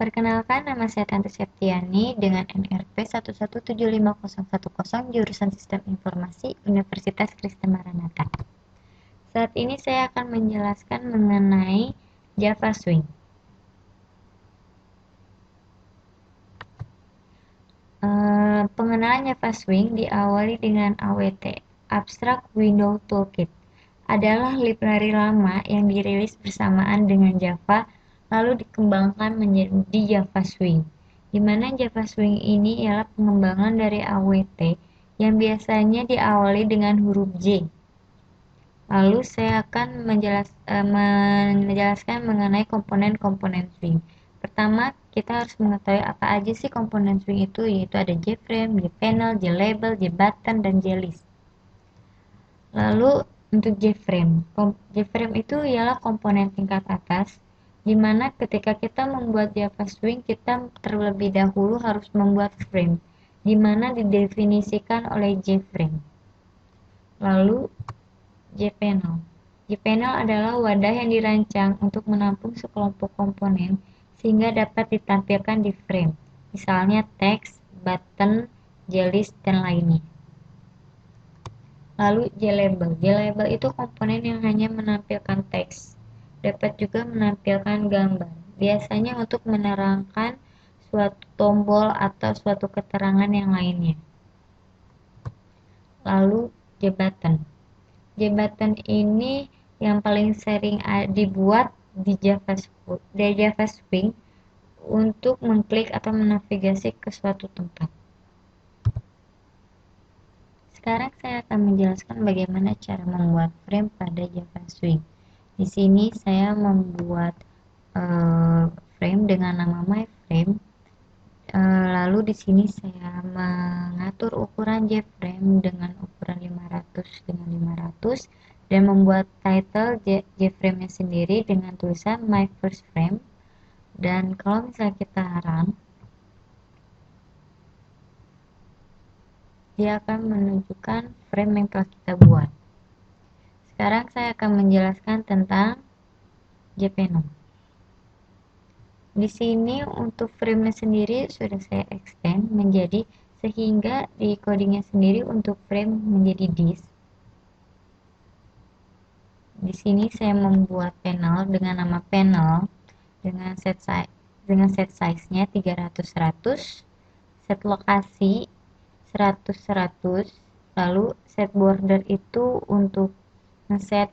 Perkenalkan, nama saya Tanti Septiani dengan NRP 1175010 jurusan Sistem Informasi Universitas Kristen Maranatha. Saat ini saya akan menjelaskan mengenai Java Swing. Pengenalan Java Swing diawali dengan AWT, Abstract Window Toolkit. Adalah library lama yang dirilis bersamaan dengan Java lalu dikembangkan menjadi Java Swing, di mana Java Swing ini ialah pengembangan dari AWT yang biasanya diawali dengan huruf J. Lalu saya akan menjelaskan mengenai komponen-komponen swing. Pertama, kita harus mengetahui apa aja sih komponen swing itu, yaitu ada JFrame, JPanel, JLabel, JButton, dan JList. Lalu untuk JFrame itu ialah komponen tingkat atas, di mana ketika kita membuat Java Swing, kita terlebih dahulu harus membuat frame, di mana didefinisikan oleh JFrame. Lalu JPanel. JPanel adalah wadah yang dirancang untuk menampung sekelompok komponen sehingga dapat ditampilkan di frame, misalnya teks, button, JList, dan lainnya. Lalu JLabel. JLabel itu komponen yang hanya menampilkan teks, dapat juga menampilkan gambar, biasanya untuk menerangkan suatu tombol atau suatu keterangan yang lainnya. Lalu JButton. JButton ini yang paling sering dibuat di Java Swing untuk mengklik atau menavigasi ke suatu tempat. Sekarang saya akan menjelaskan bagaimana cara membuat frame pada Java Swing. Di sini saya membuat frame dengan nama myFrame. Lalu di sini saya mengatur ukuran JFrame dengan ukuran 500 dengan 500 dan membuat title JFrame-nya sendiri dengan tulisan My First Frame. Dan kalau misalnya kita run, dia akan menunjukkan frame yang telah kita buat. Sekarang saya akan menjelaskan tentang JPanel. Di sini untuk frame-nya sendiri sudah saya extend menjadi sehingga di codingnya sendiri untuk frame menjadi this. Di sini saya membuat panel dengan nama panel dengan set size-nya 300-100, set lokasi 100-100, lalu set border itu untuk ngeset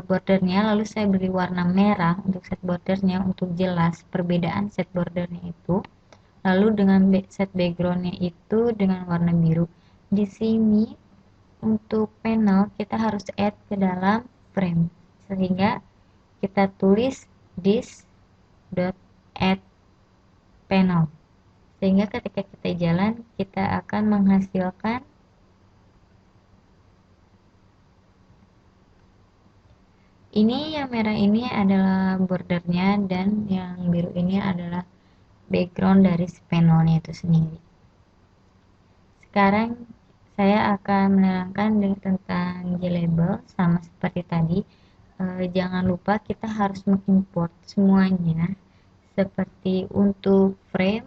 bordernya, lalu saya beri warna merah untuk set bordernya untuk jelas perbedaan set bordernya itu. Lalu dengan set backgroundnya itu dengan warna biru. Di sini untuk panel kita harus add ke dalam frame, sehingga kita tulis this.add panel, sehingga ketika kita jalan kita akan menghasilkan ini. Yang merah ini adalah bordernya dan yang biru ini adalah background dari si panelnya itu sendiri. Sekarang saya akan menerangkan tentang JLabel sama seperti tadi. Jangan lupa kita harus mengimport semuanya, seperti untuk frame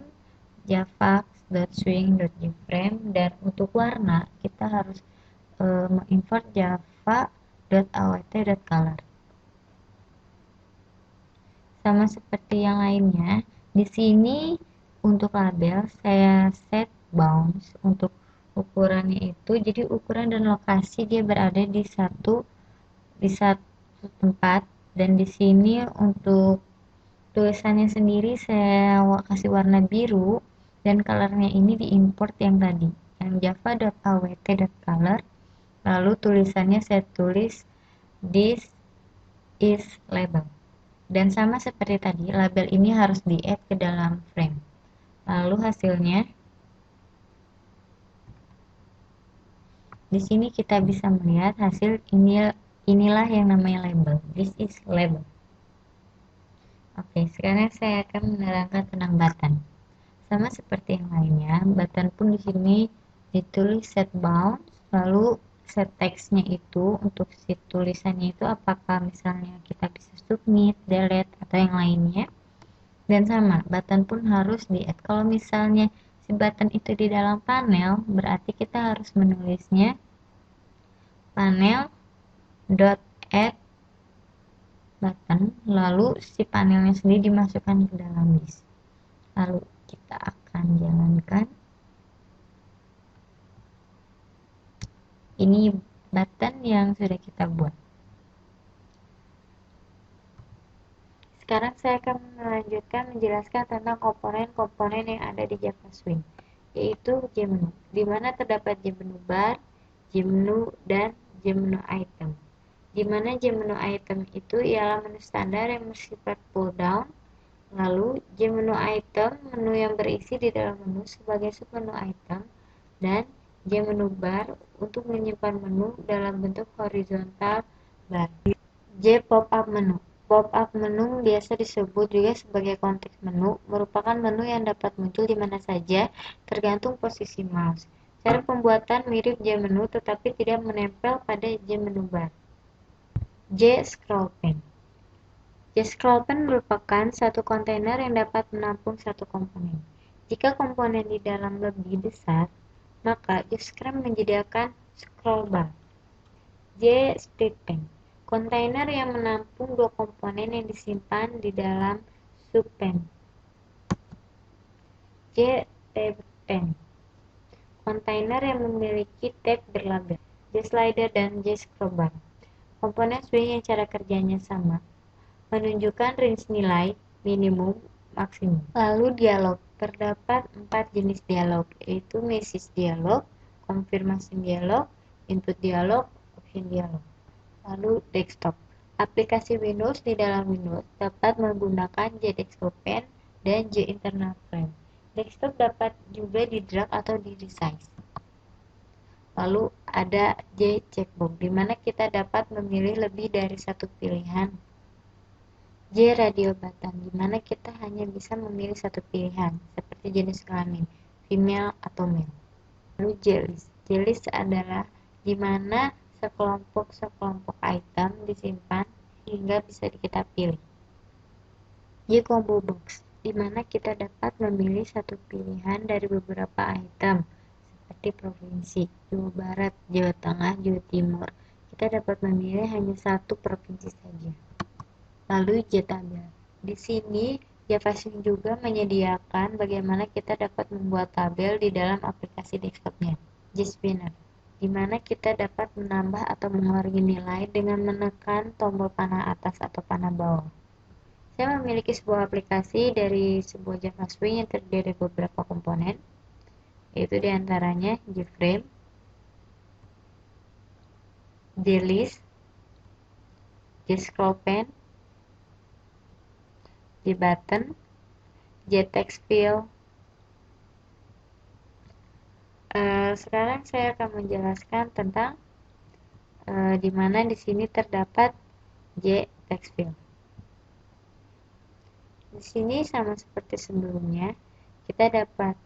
java.swing.jframe, dan untuk warna kita harus mengimport java.awt.color. Sama seperti yang lainnya, di sini untuk label saya set bounds untuk ukurannya itu, jadi ukuran dan lokasi dia berada di satu tempat, dan di sini untuk tulisannya sendiri saya kasih warna biru dan colornya ini diimport yang tadi, yang java.awt.color. Lalu tulisannya saya tulis this is label. Dan sama seperti tadi, label ini harus di-add ke dalam frame. Lalu hasilnya, di sini kita bisa melihat hasil inilah yang namanya label. This is label. Oke, sekarang saya akan menerangkan tentang button. Sama seperti yang lainnya, button pun di sini ditulis set bounds, lalu set teksnya itu untuk si tulisannya itu apakah misalnya kita bisa submit, delete, atau yang lainnya. Dan sama, button pun harus di-add. Kalau misalnya si button itu di dalam panel, berarti kita harus menulisnya panel dot add button, lalu si panelnya sendiri dimasukkan ke dalam list. Lalu kita akan jalankan. Ini button yang sudah kita buat. Sekarang saya akan melanjutkan menjelaskan tentang komponen-komponen yang ada di Java Swing, yaitu JMenu, di mana terdapat JMenu bar, JMenu, dan JMenu item. Di mana JMenu item itu ialah menu standar yang bersifat pull down, lalu JMenu item menu yang berisi di dalam menu sebagai submenu item, dan JMenu bar untuk menyimpan menu dalam bentuk horizontal bar. J pop-up menu. Pop-up menu biasa disebut juga sebagai konteks menu, merupakan menu yang dapat muncul di mana saja tergantung posisi mouse. Cara pembuatan mirip J menu tetapi tidak menempel pada J menu bar. J scroll pane. J scroll pane merupakan satu kontainer yang dapat menampung satu komponen. Jika komponen di dalam lebih besar, maka J scroll menyediakan scroll bar. J split pane. Kontainer yang menampung dua komponen yang disimpan di dalam subpane. J tab pane. Kontainer yang memiliki tab berlabel. J slider dan J scroll bar. Komponen swing yang cara kerjanya sama, menunjukkan range nilai minimum maksimum. Lalu dialog. Terdapat 4 jenis dialog, yaitu message dialog, confirmation dialog, input dialog, option dialog. Lalu desktop. Aplikasi Windows di dalam Windows dapat menggunakan JDesktop Pane dan JInternal Frame. Desktop dapat juga di-drag atau di-resize. Lalu ada J-checkbox, di mana kita dapat memilih lebih dari satu pilihan. J-radio button, di mana kita hanya bisa memilih satu pilihan, seperti jenis kelamin, female atau male. Lalu J-list. J-list adalah di mana sekelompok item disimpan hingga bisa kita pilih. J-combo box, di mana kita dapat memilih satu pilihan dari beberapa item, seperti provinsi, Jawa Barat, Jawa Tengah, Jawa Timur. Kita dapat memilih hanya satu provinsi saja. Lalu J-tabel. Di sini Java Swing juga menyediakan bagaimana kita dapat membuat tabel di dalam aplikasi desktopnya. J-spinner, di mana kita dapat menambah atau mengurangi nilai dengan menekan tombol panah atas atau panah bawah. Saya memiliki sebuah aplikasi dari sebuah Java Swing yang terdiri dari beberapa komponen, yaitu diantaranya JFrame, JList, JScrollPane, JButton, JTextFill. Sekarang saya akan menjelaskan tentang di mana di sini terdapat JTextFill. Di sini sama seperti sebelumnya, kita dapat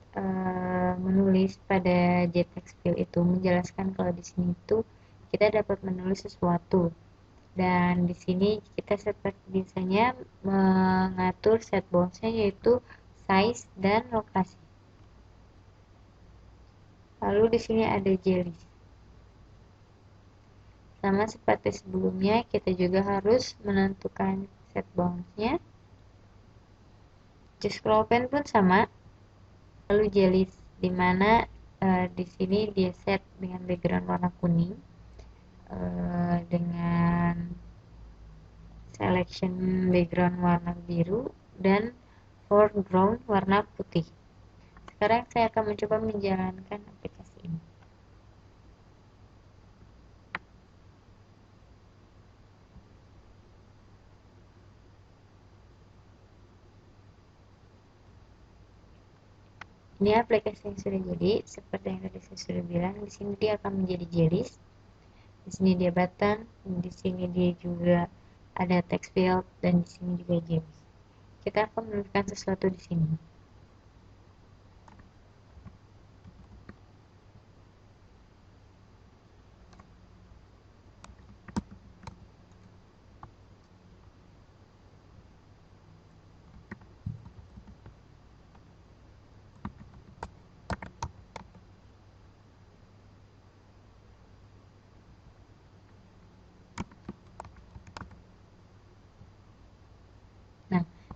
menulis pada JTextFill itu menjelaskan kalau di sini itu kita dapat menulis sesuatu. Dan di sini kita seperti biasanya mengatur set bounds-nya, yaitu size dan lokasi. Lalu di sini ada JList. Sama seperti sebelumnya, kita juga harus menentukan set bounds-nya. JScrollPane pun sama. Lalu JList, di mana di sini dia set dengan background warna kuning, dengan selection background warna biru dan foreground warna putih. Sekarang saya akan mencoba menjalankan aplikasi ini. Ini aplikasi yang sudah jadi, seperti yang tadi saya sudah bilang. Di sini dia akan menjadi JList. Di sini dia button, di sini dia juga ada text field, dan di sini juga JList. Kita akan menunjukkan sesuatu di sini.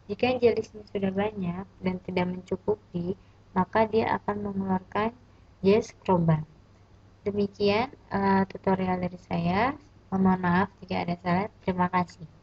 Jika jeliznya sudah banyak dan tidak mencukupi, maka dia akan mengeluarkan gel scrubber. Demikian tutorial dari saya. Mohon maaf jika ada salah. Terima kasih.